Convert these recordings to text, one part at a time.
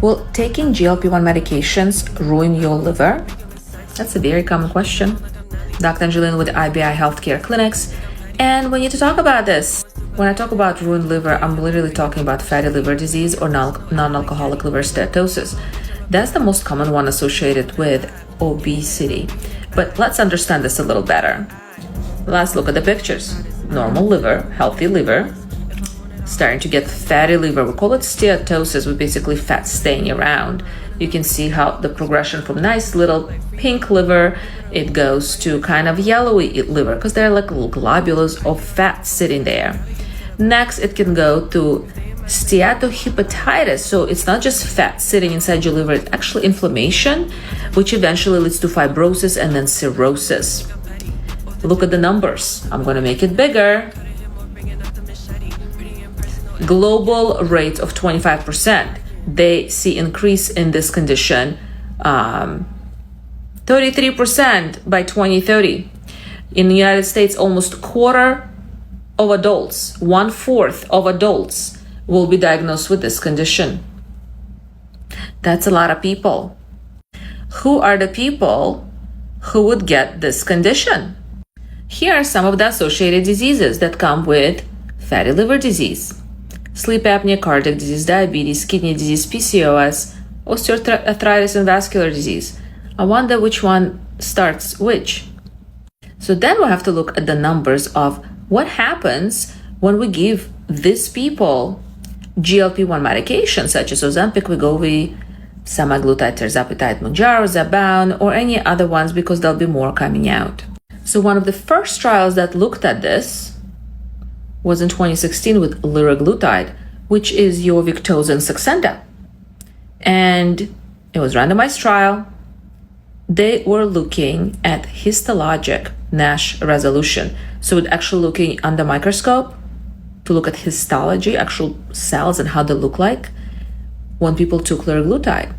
Will taking GLP-1 medications ruin your liver? That's a very common question. Dr. Angelina with IBI Healthcare Clinics. And we need to talk about this. When I talk about ruined liver, I'm literally talking about fatty liver disease or non-alcoholic liver steatosis. That's the most common one associated with obesity. But let's understand this a little better. Let's look at the pictures. Normal liver, healthy liver, starting to get fatty liver. We call it steatosis, with basically fat staying around. You can see how the progression from nice little pink liver, it goes to kind of yellowy liver because there are like little globules of fat sitting there. Next, it can go to steatohepatitis. So it's not just fat sitting inside your liver, it's actually inflammation, which eventually leads to fibrosis and then cirrhosis. Look at the numbers. I'm going to make it bigger. Global rate of 25%. They see increase in this condition, 33% by 2030. In the United States, almost a quarter of adults, 1/4 of adults will be diagnosed with this condition. That's a lot of people. Who are the people who would get this condition? Here are some of the associated diseases that come with fatty liver disease: sleep apnea, cardiac disease, diabetes, kidney disease, PCOS, osteoarthritis, and vascular disease. I wonder which one starts which. So then we have to look at the numbers of what happens when we give these people GLP-1 medications such as Ozempic, Wegovy, semaglutide, tirzepatide, Mounjaro, Zepbound, or any other ones, because there'll be more coming out. So one of the first trials that looked at this was in 2016 with liraglutide, which is your Victoza and Saxenda. And it was a randomized trial. They were looking at histologic NASH resolution. So it's actually looking under microscope to look at histology, actual cells and how they look like when people took liraglutide.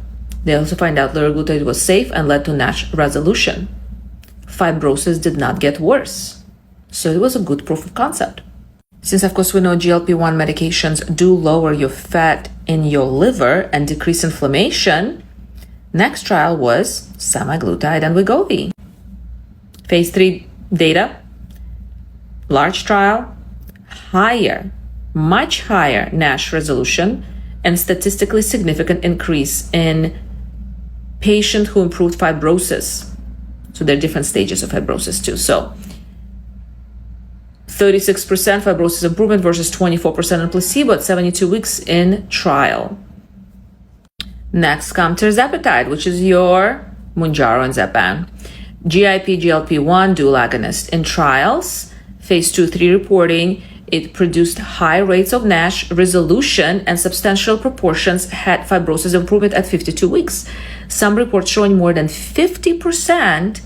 They also find out liraglutide was safe and led to NASH resolution. Fibrosis did not get worse. So it was a good proof of concept. Since, of course, we know GLP-1 medications do lower your fat in your liver and decrease inflammation, next trial was semaglutide and Wegovy. Phase 3 data, large trial, higher, much higher NASH resolution, and statistically significant increase in patient who improved fibrosis. So there are different stages of fibrosis too. So 36% fibrosis improvement versus 24% in placebo at 72 weeks in trial. Next comes tirzepatide, which is your Mounjaro and Zepbound. GIP, GLP-1 dual agonist. In trials, phase 2-3 reporting, it produced high rates of NASH resolution and substantial proportions had fibrosis improvement at 52 weeks. Some reports showing more than 50%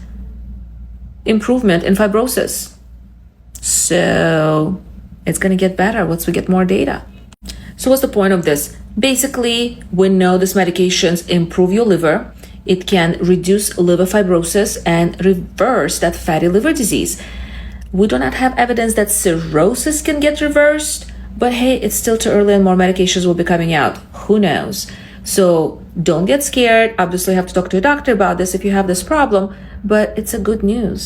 improvement in fibrosis. So it's going to get better once we get more data. So what's the point of this? Basically, we know these medications improve your liver. It can reduce liver fibrosis and reverse that fatty liver disease. We do not have evidence that cirrhosis can get reversed, but hey, it's still too early and more medications will be coming out. Who knows? So don't get scared. Obviously, you have to talk to your doctor about this if you have this problem, but it's a good news.